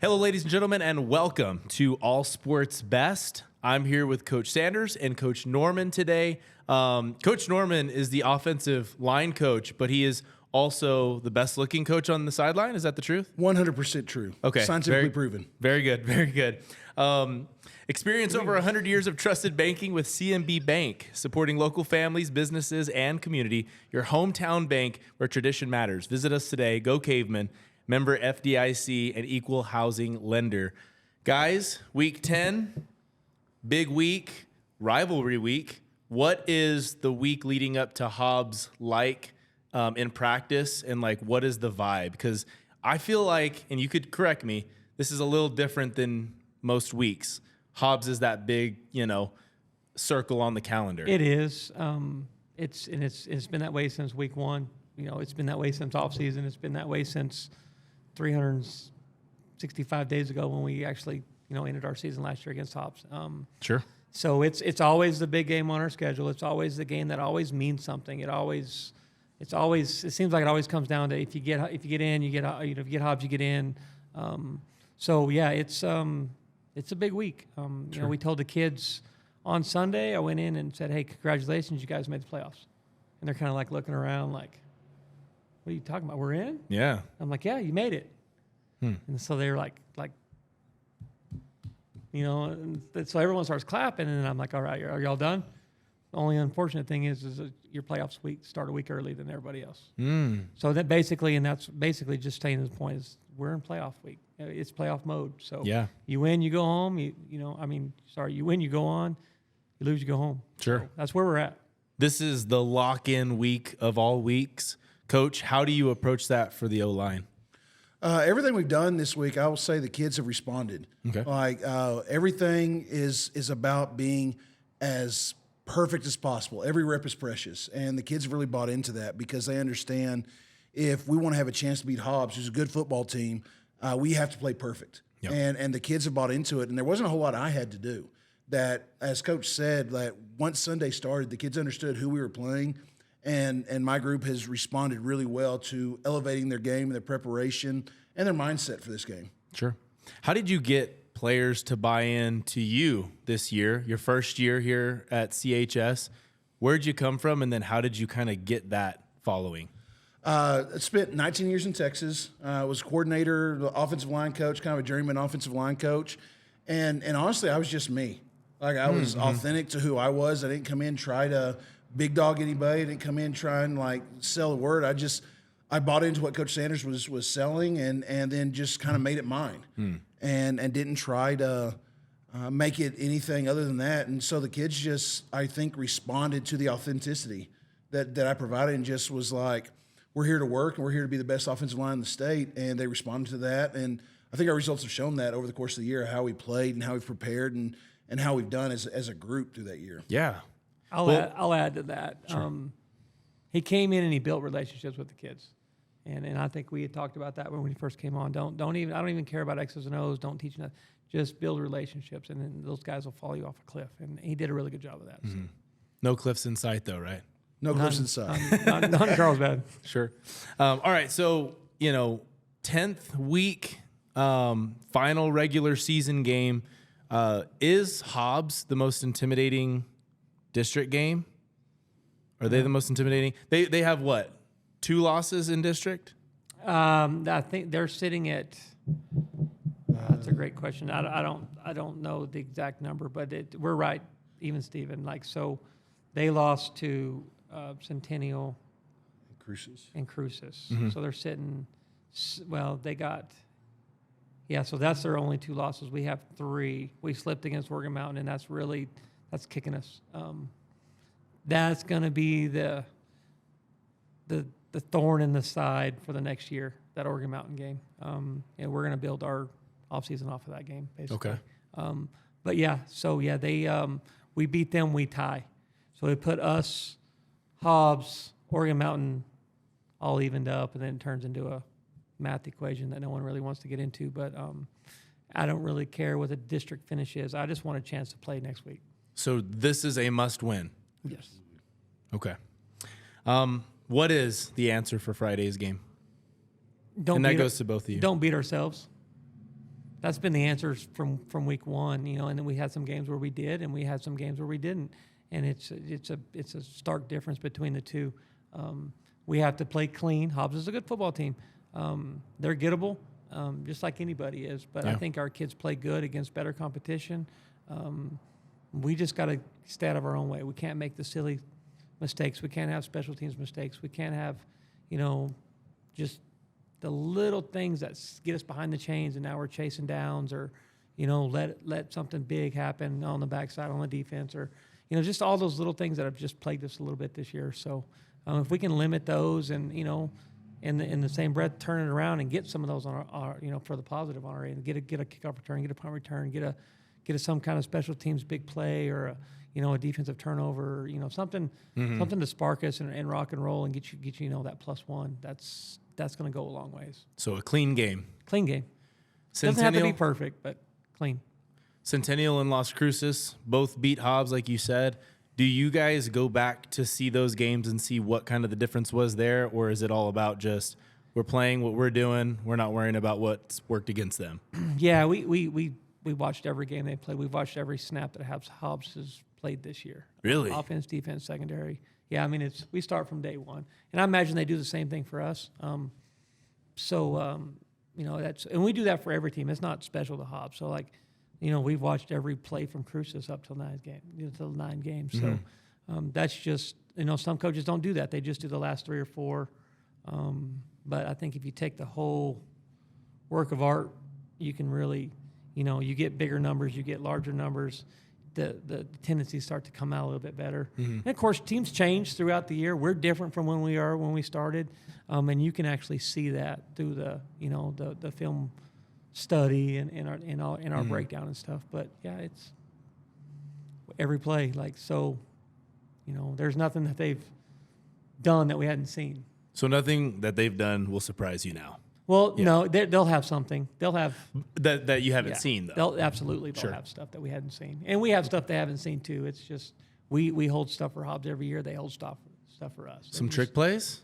Hello, ladies and gentlemen, and welcome to All Sports Best. I'm here with Coach Sanders and Coach Norman today. Coach Norman is the offensive line coach, but he is also the best-looking coach on the sideline. Is that the truth? 100% true. Okay. Scientifically proven. Very good, very good. Experience over 100 years of trusted banking with CNB Bank, supporting local families, businesses, and community. Your hometown bank where tradition matters. Visit us today. Go Cavemen. Member FDIC and equal housing lender. Guys, week 10, big week, rivalry week. What is the week leading up to Hobbs like in practice, and like what is the vibe? Because I feel like, and you could correct me, this is a little different than most weeks. Hobbs is that big, circle on the calendar. It is. It's been that way since week one. It's been that way since off season. It's been that way since 365 days ago when we actually, ended our season last year against Hobbs. Sure. So it's always the big game on our schedule. It's always the game that always means something. It seems like it always comes down to if you get in, you get, if you get Hobbs, you get in. So yeah, it's a big week. Sure. We told the kids on Sunday, I went in and said, hey, congratulations, you guys made the playoffs. And they're kind of like looking around like, what are you talking about? We're in? Yeah. I'm like, yeah, you made it. And so they were like, and so everyone starts clapping, and I'm like, all right, are y'all done? The only unfortunate thing is that your playoffs week start a week early than everybody else. So that basically, and that's basically just staying to the point, is we're in playoff week. It's playoff mode. So yeah, you win, you go home. You win, you go on. You lose, you go home. Sure. So that's where we're at. This is the lock-in week of all weeks. Coach, how do you approach that for the O-line? Everything we've done this week, I will say the kids have responded. Okay. Everything is about being as perfect as possible. Every rep is precious, and the kids have really bought into that because they understand if we want to have a chance to beat Hobbs, who's a good football team, we have to play perfect. Yep. And the kids have bought into it, and there wasn't a whole lot I had to do. That, as Coach said, that once Sunday started, the kids understood who we were playing. And my group has responded really well to elevating their game and their preparation and their mindset for this game. Sure. How did you get players to buy in to you this year, your first year here at CHS? Where'd you come from, and then how did you kind of get that following? I spent 19 years in Texas. Was coordinator, offensive line coach, kind of a journeyman offensive line coach. And honestly, I was just me. Like, I was authentic to who I was. I didn't come in try to big dog anybody. I didn't come in trying like sell a word. I bought into what Coach Sanders was selling and then just kind of made it mine and didn't try to make it anything other than that. And so the kids just, I think, responded to the authenticity that I provided and just was like, we're here to work and we're here to be the best offensive line in the state. And they responded to that. And I think our results have shown that over the course of the year, how we played and how we've prepared and how we've done as a group through that year. Yeah. I'll add to that. Sure. He came in and he built relationships with the kids, and I think we had talked about that when we first came on. I don't even care about X's and O's. Don't teach nothing. Just build relationships, and then those guys will follow you off a cliff. And he did a really good job of that. So. No cliffs in sight, though, right? No cliffs in sight. Not in Carlsbad. Sure. All right. So 10th week, final regular season game. Is Hobbs the most intimidating district game? Are they the most intimidating? They have what? 2 losses in district? I think they're sitting at. That's a great question. I don't know the exact number, but we're right, even Steven. So, they lost to Centennial and Cruces. So they're sitting. Well, they got. Yeah, so that's their only 2 losses. We have 3. We slipped against Oregon Mountain, and that's kicking us. That's going to be the thorn in the side for the next year, that Oregon Mountain game. And we're going to build our offseason off of that game, basically. Okay. But yeah, so yeah, we beat them, we tie. So it put us, Hobbs, Oregon Mountain, all evened up, and then it turns into a math equation that no one really wants to get into. But I don't really care what the district finish is. I just want a chance to play next week. So this is a must-win. Yes. Okay. What is the answer for Friday's game? Don't and that beat goes to both of you. Don't beat ourselves. that's been the answers from week one, you know. And then we had some games where we did, and we had some games where we didn't. And it's a stark difference between the two. We have to play clean. Hobbs is a good football team. They're gettable, just like anybody is. But I think our kids play good against better competition. We just got to stay out of our own way. We can't make the silly mistakes. We can't have special teams mistakes. We can't have, you know, just the little things that get us behind the chains and now we're chasing downs, or, you know, let something big happen on the backside on the defense, or, you know, just all those little things that have just plagued us a little bit this year. So if we can limit those and, you know, in the same breath, turn it around and get some of those on our you know, for the positive on our end, get a kickoff return, get a punt return, get a some kind of special teams big play, or a, you know, a defensive turnover, you know, something to spark us and rock and roll and get you know, that +1. That's going to go a long ways. So a clean game. Clean game. Doesn't have to be perfect, but clean. Centennial and Las Cruces both beat Hobbs, like you said. Do you guys go back to see those games and see what kind of the difference was there, or is it all about just we're playing what we're doing, we're not worrying about what's worked against them? Yeah, we watched every game they played. We've watched every snap that Hobbs has played this year. Really? Offense, defense, secondary. Yeah, I mean, we start from day one, and I imagine they do the same thing for us. You know, and we do that for every team. It's not special to Hobbs. So, like, you know, we've watched every play from Cruces up till 9 games. So that's just, you know, some coaches don't do that. They just do the last 3 or 4. But I think if you take the whole work of art, you can really, you know, you get bigger numbers, you get larger numbers. The tendencies start to come out a little bit better. And of course, teams change throughout the year. We're different from when we started, and you can actually see that through the film study and in our breakdown and stuff. But yeah, it's every play, like, so, you know, there's nothing that they've done that we hadn't seen. So nothing that they've done will surprise you now. Well, no, they'll have something. They'll have that you haven't seen, though. They'll have stuff that we hadn't seen, and we have stuff they haven't seen too. It's just we hold stuff for Hobbs every year. They hold stuff for us. Some trick plays.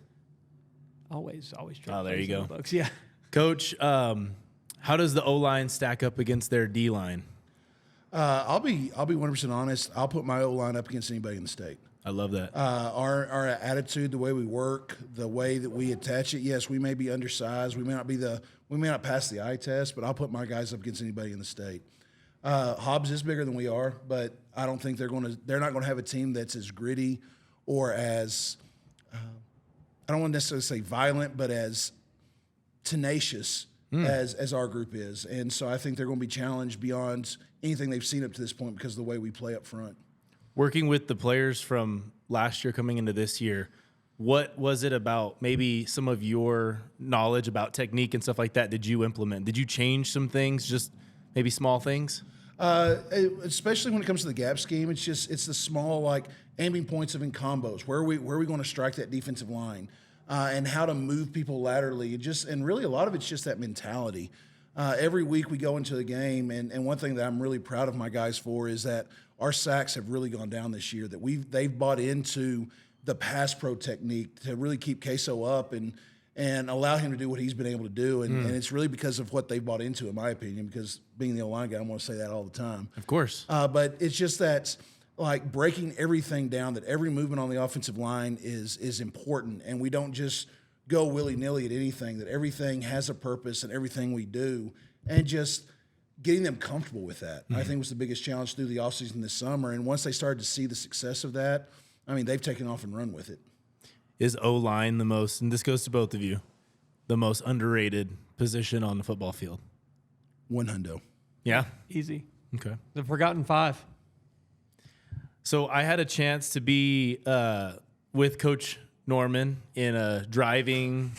Always trick. Oh, there plays you go. in the books. Yeah, Coach. How does the O-line stack up against their D-line? I'll be 100% honest. I'll put my O-line up against anybody in the state. I love that. Our attitude, the way we work, the way that we attach it. Yes, we may be undersized. We may not pass the eye test, but I'll put my guys up against anybody in the state. Hobbs is bigger than we are, but I don't think they're not going to have a team that's as gritty or as I don't want to necessarily say violent, but as tenacious as our group is. And so I think they're going to be challenged beyond anything they've seen up to this point because of the way we play up front. Working with the players from last year coming into this year, what was it about maybe some of your knowledge about technique and stuff like that did you implement? Did you change some things, just maybe small things? Especially when it comes to the gap scheme, it's the small, like, aiming points of in combos. Where are we going to strike that defensive line, and how to move people laterally. And really a lot of it's just that mentality. Every week we go into the game, and one thing that I'm really proud of my guys for is that our sacks have really gone down this year, that they've bought into the pass pro technique to really keep Queso up and allow him to do what he's been able to do. And it's really because of what they've bought into, in my opinion, because being the O-line guy, I want to say that all the time. Of course. But it's just that, like, breaking everything down, that every movement on the offensive line is important, and we don't just go willy-nilly at anything, that everything has a purpose and everything we do, and just getting them comfortable with that, I think, was the biggest challenge through the offseason this summer. And once they started to see the success of that, I mean, they've taken off and run with it. Is O-line the most, and this goes to both of you, the most underrated position on the football field? 100. Yeah? easy. Okay. The forgotten 5. So I had a chance to be with Coach Norman in a driving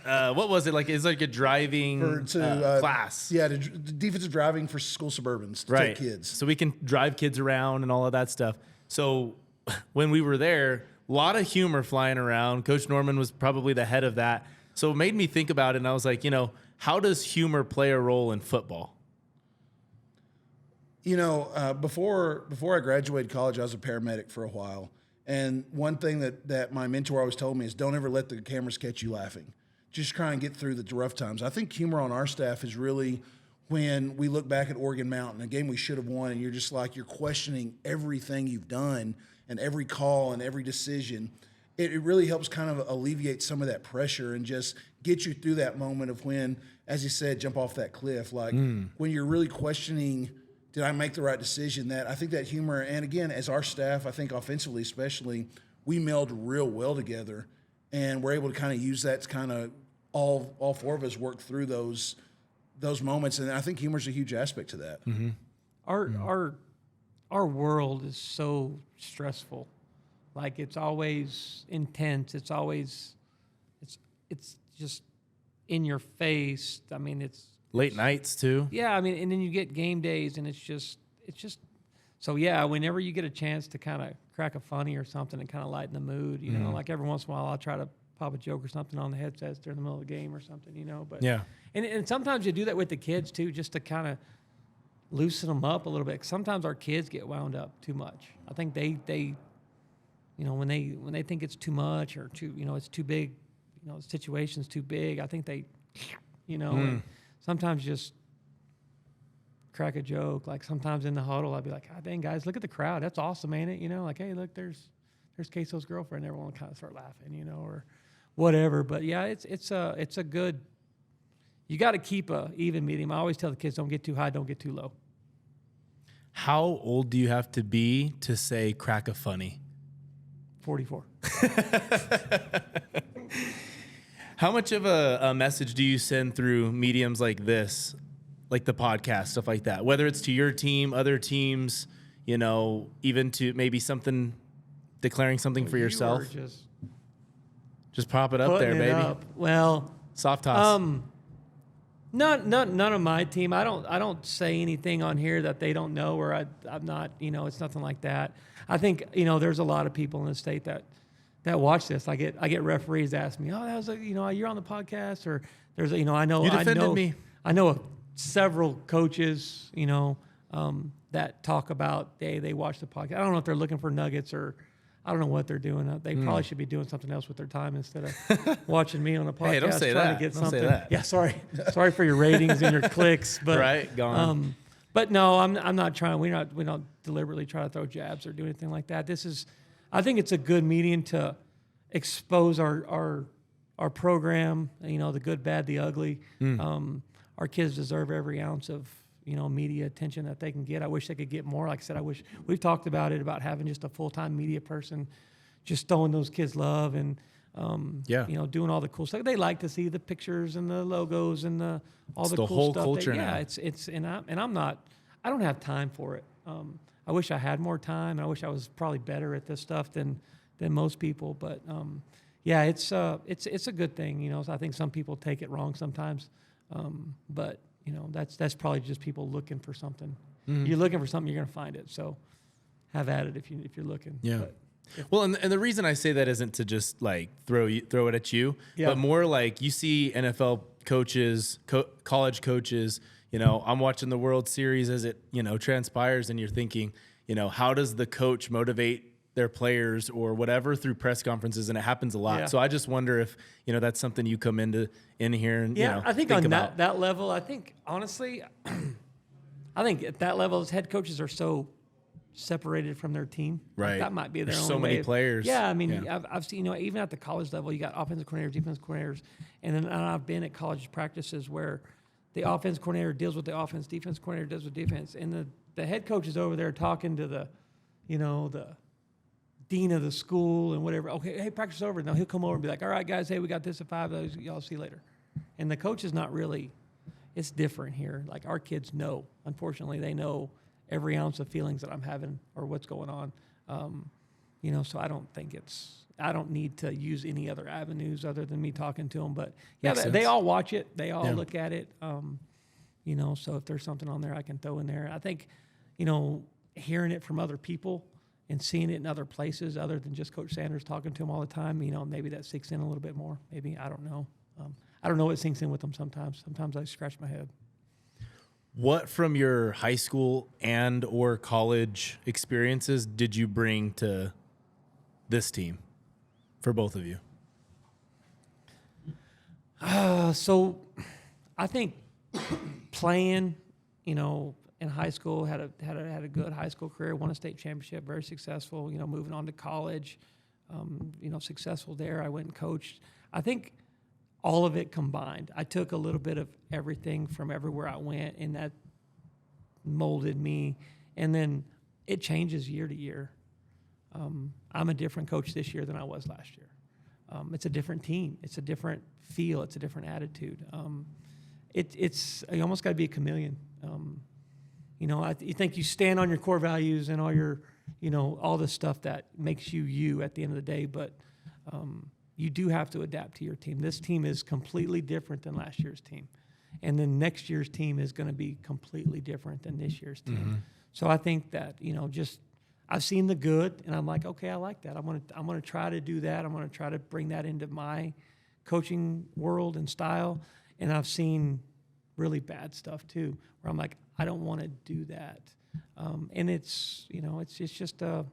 what was it like? It's like a driving class. Yeah, the defensive driving for school Suburbans to take kids. So we can drive kids around and all of that stuff. So when we were there, a lot of humor flying around. Coach Norman was probably the head of that. So it made me think about it, and I was like, you know, how does humor play a role in football? You know, before I graduated college, I was a paramedic for a while. And one thing that my mentor always told me is don't ever let the cameras catch you laughing. Just try and get through the rough times. I think humor on our staff is really when we look back at Oregon Mountain, a game we should have won, and you're just like, you're questioning everything you've done and every call and every decision. It really helps kind of alleviate some of that pressure and just get you through that moment of when, as you said, jump off that cliff. Like when you're really questioning, did I make the right decision? That I think that humor, and again, as our staff, I think offensively especially, we meld real well together, and we're able to kind of use that to kind of all four of us work through those moments, and I think humor's a huge aspect to that. Mm-hmm. Our world is so stressful. Like, it's always intense. It's always it's just in your face. I mean, it's Late nights too. yeah. I mean, and then you get game days, and it's just so yeah. Whenever you get a chance to kind of crack a funny or something and kind of lighten the mood, you know, like every once in a while I'll try to pop a joke or something on the headsets during the middle of the game or something, you know. But Yeah. and sometimes you do that with the kids too, just to kind of loosen them up a little bit. Sometimes our kids get wound up too much. I think they you know, when they think it's too much or too, you know, it's too big, you know, the situation's too big, I think they, you know, and sometimes just crack a joke. Like sometimes in the huddle, I'd be like, "God dang, guys, look at the crowd. That's awesome, ain't it?" You know, like, "Hey, look, there's Queso's girlfriend." Everyone kind of start laughing, you know, or whatever. But yeah, it's a good. You got to keep a even medium. I always tell the kids, don't get too high, don't get too low. How old do you have to be to say crack a funny? 44. How much of a message do you send through mediums like this, like the podcast, stuff like that? Whether it's to your team, other teams, you know, even to maybe something, declaring something for yourself. You were just pop it up there, putting it baby. up. Well, Soft toss. none of my team. I don't say anything on here that they don't know, or I'm not. You know, it's nothing like that. I think, you know, there's a lot of people in the state that watch this. I get referees ask me, "Oh, that was you're on the podcast," or there's a, you know, I know You defended me. I know several coaches, you know, that talk about they watch the podcast. I don't know if they're looking for nuggets or I don't know what they're doing. They probably should be doing something else with their time instead of watching me on a podcast. Hey, don't say trying that. to get Don't say something. that. Yeah, sorry for your ratings and your clicks, but Right, gone. but no, I'm not trying. We don't deliberately try to throw jabs or do anything like that. I think it's a good medium to expose our program. You know, the good, bad, the ugly. Our kids deserve every ounce of, you know, media attention that they can get. I wish they could get more. Like I said, we've talked about it, about having just a full-time media person, just throwing those kids love and you know, doing all the cool stuff. They like to see the pictures and the logos and all the the cool whole stuff. culture Yeah, now. it's I don't have time for it. I wish I had more time. I wish I was probably better at this stuff than most people. But yeah, it's a good thing. You know, so I think some people take it wrong sometimes. But you know, that's probably just people looking for something. You're looking for something, you're going to find it. So have at it if you're looking. Yeah. But, Well, and the reason I say that isn't to just like throw it at you, Yeah. but more like you see NFL coaches, college coaches. You know, I'm watching the World Series as it, you know, transpires, and you're thinking, you know, how does the coach motivate their players or whatever through press conferences, and it happens a lot. Yeah. So I just wonder if, you know, that's something you come in here and yeah, you know, I think on about. that level, I think honestly, I think at that level, as head coaches are so separated from their team. Like, Right. that might be their There's own so many way of- players. Yeah, I mean, Yeah. I've seen, you know, even at the college level, you got offensive coordinators, defensive coordinators, and then I've been at college practices where the offense coordinator deals with the offense, defense coordinator deals with defense, and the head coach is over there talking to the, you know, the dean of the school and whatever. Okay, hey, practice is over. Now he'll come over and be like, "All right, guys, hey, we got this at 5. Y'all see you later." And the coach is not really. It's different here. Like our kids know. Unfortunately, they know every ounce of feelings that I'm having or what's going on. You know, so I don't need to use any other avenues other than me talking to them. But yeah, Makes they sense. all watch it. They all Yeah. look at it. You know, so if there's something on there I can throw in there. I think, you know, hearing it from other people and seeing it in other places other than just Coach Sanders talking to them all the time, you know, maybe that sinks in a little bit more. Maybe, I don't know. I don't know what sinks in with them sometimes. Sometimes I scratch my head. What from your high school and or college experiences did you bring to this team for both of you? So I think playing, in high school, had a good high school career, won a state championship, very successful. Moving on to college, successful there. I went and coached. I think all of it combined. I took a little bit of everything from everywhere I went, and that molded me. And then it changes year to year. I'm a different coach this year than I was last year. It's a different team. It's a different feel. It's a different attitude. You almost got to be a chameleon. You think you stand on your core values and all your, all the stuff that makes you at the end of the day, but you do have to adapt to your team. This team is completely different than last year's team. And then next year's team is going to be completely different than this year's team. Mm-hmm. So I think that, I've seen the good, and I'm like, okay, I like that. I'm gonna try to do that. I'm gonna try to bring that into my coaching world and style. And I've seen really bad stuff too, where I'm like, I don't want to do that. And it's just a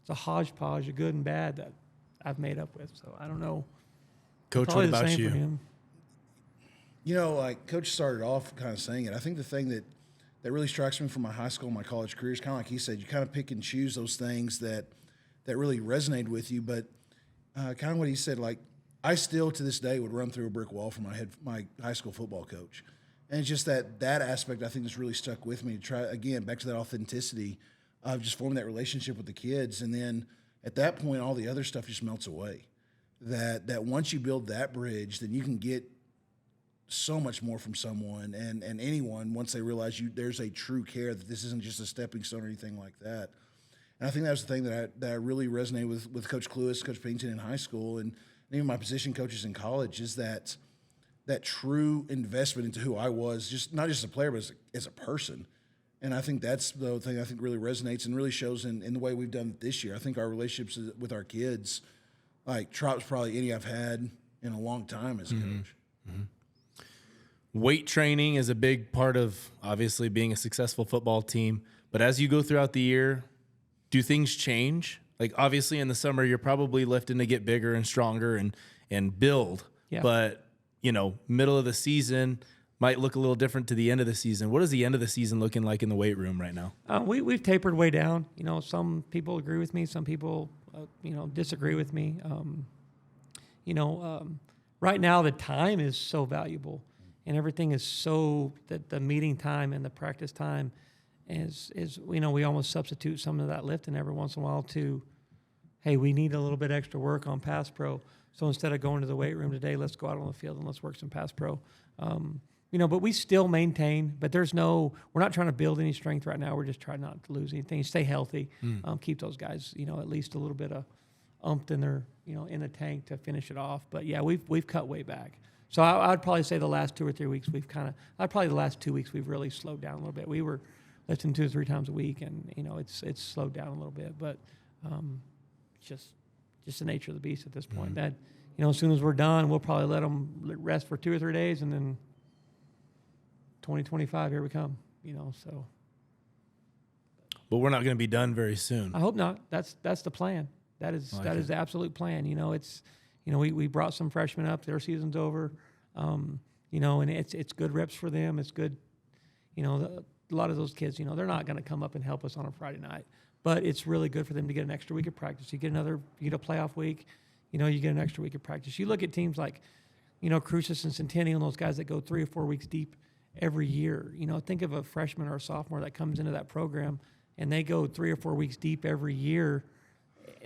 hodgepodge of good and bad that I've made up with. So I don't know. Coach, Probably what about the same you? for him. Like Coach started off kind of saying it. I think the thing that really strikes me from my high school and my college career is kind of like he said, you kind of pick and choose those things that really resonate with you. But kind of what he said, like I still to this day would run through a brick wall for my high school football coach. And it's just that aspect I think that's really stuck with me to try, again, back to that authenticity of just forming that relationship with the kids. And then at that point, all the other stuff just melts away. That once you build that bridge, then you can get so much more from someone and anyone once they realize there's a true care, that this isn't just a stepping stone or anything like that. And I think that was the thing that I really resonated with Coach Cluis, Coach Pennington in high school, and even my position coaches in college, is that true investment into who I was, just not just as a player, but as a person. And I think that's the thing I think really resonates and really shows in the way we've done it this year. I think our relationships with our kids, like Trop's probably any I've had in a long time as a coach. Mm-hmm. Weight training is a big part of obviously being a successful football team. But as you go throughout the year, do things change? Like obviously in the summer, you're probably lifting to get bigger and stronger and build. Yeah. But, middle of the season might look a little different to the end of the season. What is the end of the season looking like in the weight room right now? We've tapered way down. Some people agree with me. Some people, disagree with me. Right now the time is so valuable. And everything is so that the meeting time and the practice time is we almost substitute some of that lifting every once in a while to, hey, we need a little bit extra work on pass pro. So instead of going to the weight room today, let's go out on the field and let's work some pass pro. But we still maintain. But we're not trying to build any strength right now. We're just trying not to lose anything. Stay healthy. Keep those guys, at least a little bit of umped in their, in the tank to finish it off. But yeah, we've cut way back. So I'd probably say the last 2 or 3 weeks the last 2 weeks we've really slowed down a little bit. We were lifting 2 or 3 times a week, and it's slowed down a little bit. But just the nature of the beast at this point. That as soon as we're done, we'll probably let them rest for 2 or 3 days, and then 2025 here we come. So. But we're not going to be done very soon. I hope not. That's the plan. That is the absolute plan. We brought some freshmen up. Their season's over, and it's good reps for them. It's good, a lot of those kids, they're not going to come up and help us on a Friday night, but it's really good for them to get an extra week of practice. You get a playoff week, you get an extra week of practice. You look at teams like, Cruces and Centennial and those guys that go 3 or 4 weeks deep every year. Think of a freshman or a sophomore that comes into that program and they go 3 or 4 weeks deep every year.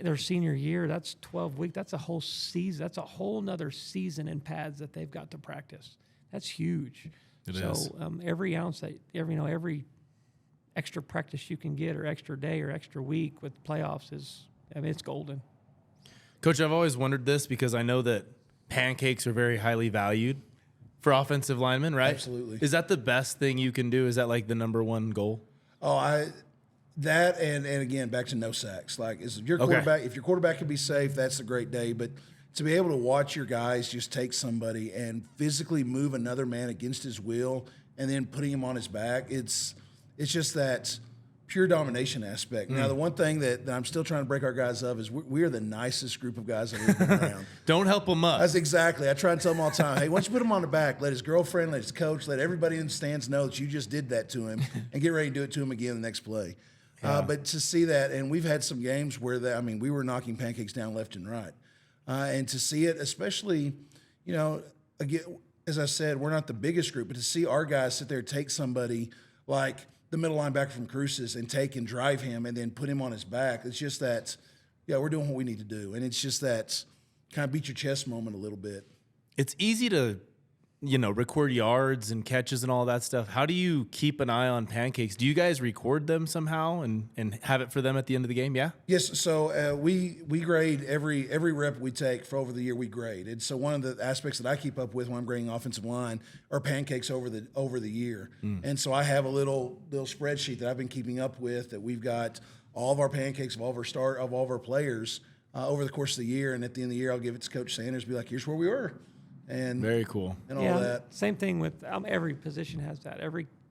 Their senior year, that's 12 weeks. That's a whole season. That's a whole nother season in pads that they've got to practice. That's huge. It is. Every ounce every extra practice you can get, or extra day or extra week with playoffs it's golden. Coach, I've always wondered this because I know that pancakes are very highly valued for offensive linemen, right? Absolutely. Is that the best thing you can do? Is that like the number one goal? That and again, back to no sacks. Like, your quarterback, if your quarterback can be safe, that's a great day. But to be able to watch your guys just take somebody and physically move another man against his will and then putting him on his back, it's just that pure domination aspect. Now, the one thing that I'm still trying to break our guys of is we are the nicest group of guys I've ever been around. Don't help him up. That's exactly. I try and tell him all the time, hey, why don't you put him on the back? Let his girlfriend, let his coach, let everybody in the stands know that you just did that to him and get ready to do it to him again the next play. But to see that, and we've had some games where we were knocking pancakes down left and right. And to see it, especially, again, as I said, we're not the biggest group, but to see our guys sit there, take somebody like the middle linebacker from Cruces and take and drive him and then put him on his back. It's just that, we're doing what we need to do. And it's just that kind of beat your chest moment a little bit. It's easy to, record yards and catches and all that stuff. How do you keep an eye on pancakes? Do you guys record them somehow and have it for them at the end of the game? Yeah. Yes. So we grade every rep we take for over the year. We grade, and so one of the aspects that I keep up with when I'm grading offensive line are pancakes over the year. And so I have a little spreadsheet that I've been keeping up with that we've got all of our pancakes of all of our players over the course of the year. And at the end of the year, I'll give it to Coach Sanders, be like, here's where we were. And very cool. And all that. Same thing with every position has that.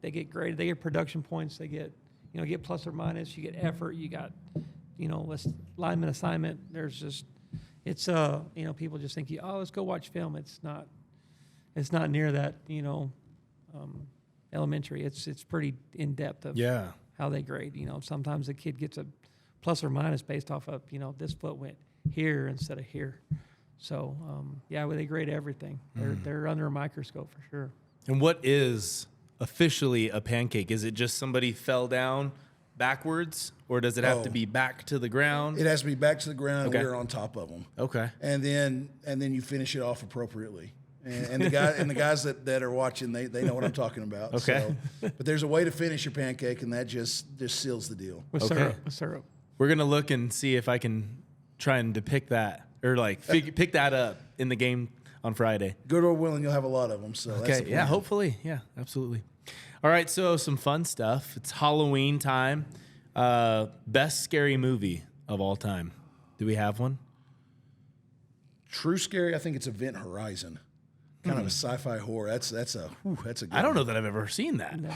They get graded. They get production points. They get get plus or minus. You get effort. You got lineman assignment. There's just people just think let's go watch film. It's not near that elementary. It's pretty in depth of how they grade. Sometimes the kid gets a plus or minus based off of this foot went here instead of here. So, they grade everything. They're under a microscope for sure. And what is officially a pancake? Is it just somebody fell down backwards, or does it have to be back to the ground? It has to be back to the ground, and we're on top of them. Okay. And then you finish it off appropriately. And the guys that are watching, they know what I'm talking about. Okay. So, but there's a way to finish your pancake, and that just seals the deal. With syrup. We're gonna look and see if I can try and depict that. Or pick that up in the game on Friday. Good or willing, you'll have a lot of them. So that's the plan. Hopefully, absolutely. All right, so some fun stuff. It's Halloween time. Best scary movie of all time. Do we have one? True scary. I think it's Event Horizon. Kind of a sci-fi horror. That's a good. I don't know that I've ever seen that. No.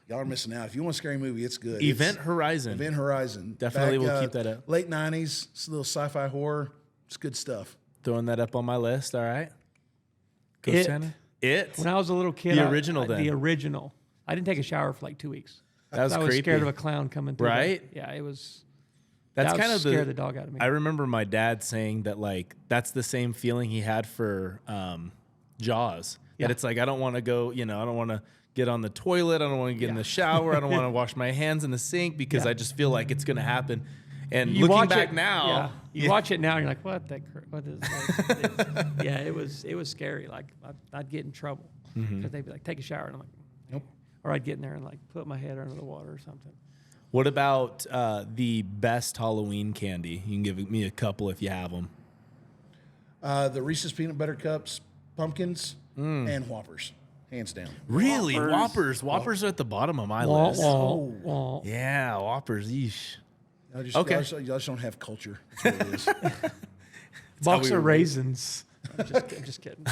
Y'all are missing out. If you want a scary movie, it's good. Event Horizon. Definitely will keep that up. Late 90s, it's a little sci-fi horror. It's good stuff. Throwing that up on my list. All right. It. Santa. It. When I was a little kid. The original then. The original. I didn't take a shower for like 2 weeks. That was I was creepy. scared of a clown coming through. Right? It was. That's that kind of scared the dog out of me. I remember my dad saying that that's the same feeling he had for Jaws. Yeah. That it's I don't want to go, I don't want to get on the toilet. I don't want to get in the shower. I don't want to wash my hands in the sink because I just feel like it's going to happen. And you looking back now, you watch it now and you're like, what is this? It was scary. Like I'd get in trouble because they'd be like, take a shower, and I'm like, nope. Or I'd get in there and put my head under the water or something. What about the best Halloween candy? You can give me a couple if you have them. The Reese's Peanut Butter Cups, pumpkins, and Whoppers, hands down. Really, Whoppers are at the bottom of my list. Wah. Yeah, Whoppers. Yeesh. Y'all just don't have culture. That's what it is. Box of raisins. I'm just kidding.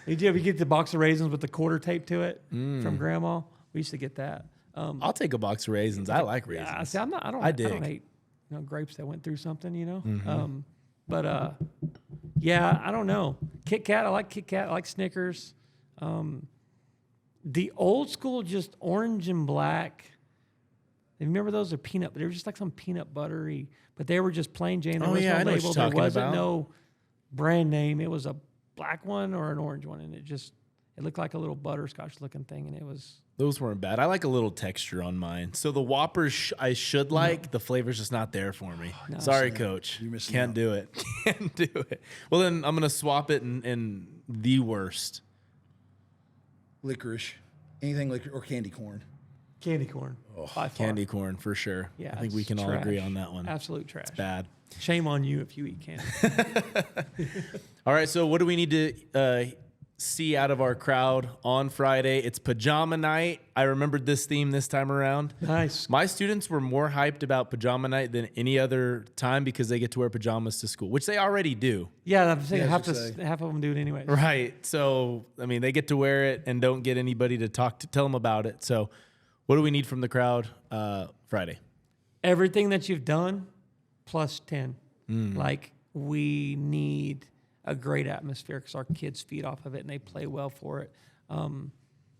Did you ever get the box of raisins with the quarter tape to it from Grandma? We used to get that. I'll take a box of raisins. I like raisins. Yeah, see, I don't hate grapes that went through something, But I don't know. Kit Kat, I like Kit Kat. I like Snickers. The old school, just orange and black. Remember those are peanut? They were just like some peanut buttery, but they were just plain Jane. There was no I know label. what you're There wasn't talking about. no brand name. It was a black one or an orange one, and it looked like a little butterscotch looking thing, and it was. Those weren't bad. I like a little texture on mine. So the Whoppers I should like. The flavor's just not there for me. No. Sorry, Coach. You're missing Can't out. do it. Can't do it. Well, then I'm going to swap it in the worst. Licorice, anything licorice or candy corn. Candy corn. Oh, by far. Candy corn for sure. Yeah, I think we it's can all agree trash. on that one. Absolute trash. Bad. Shame on you if you eat candy. All right, so what do we need to see out of our crowd on Friday? It's pajama night. I remembered this theme this time around. Nice. My students were more hyped about pajama night than any other time because they get to wear pajamas to school, which they already do. Yeah, I'm saying Yeah, half I should say. of them do it anyway. Right. So, I mean, they get to wear it and don't get anybody to tell them about it. So, What do we need from the crowd Friday? Everything that you've done, plus 10. Like, we need a great atmosphere because our kids feed off of it and they play well for it.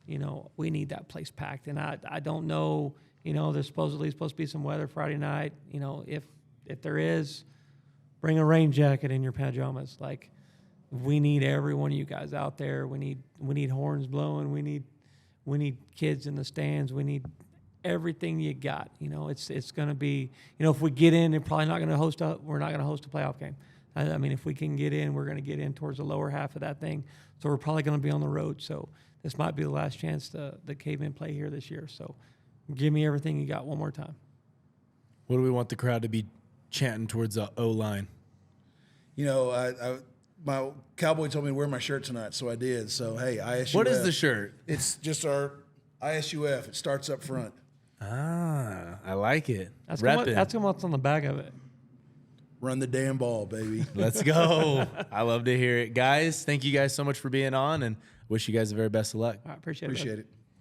You know, we need that place packed. And I don't know, you know, there's supposed to be some weather Friday night. You know, if there is, bring a rain jacket in your pajamas. Like, we need every one of you guys out there. We need horns blowing. We need kids in the stands. We need everything you got. You know, it's going to be, you know, if we get in, we're not going to host a playoff game. I mean, if we can get in, we're going to get in towards the lower half of that thing. So we're probably going to be on the road. So this might be the last chance the Cavemen play here this year. So give me everything you got one more time. What do we want the crowd to be chanting towards the O-line? You know, my cowboy told me to wear my shirt tonight, so I did. So, hey, ISUF. What is the shirt? It's just our ISUF. It starts up front. Ah, I like it. That's Reppin'. what's on the back of it. Run the damn ball, baby. Let's go. I love to hear it. Guys, thank you guys so much for being on, and wish you guys the very best of luck. I appreciate it. Appreciate it.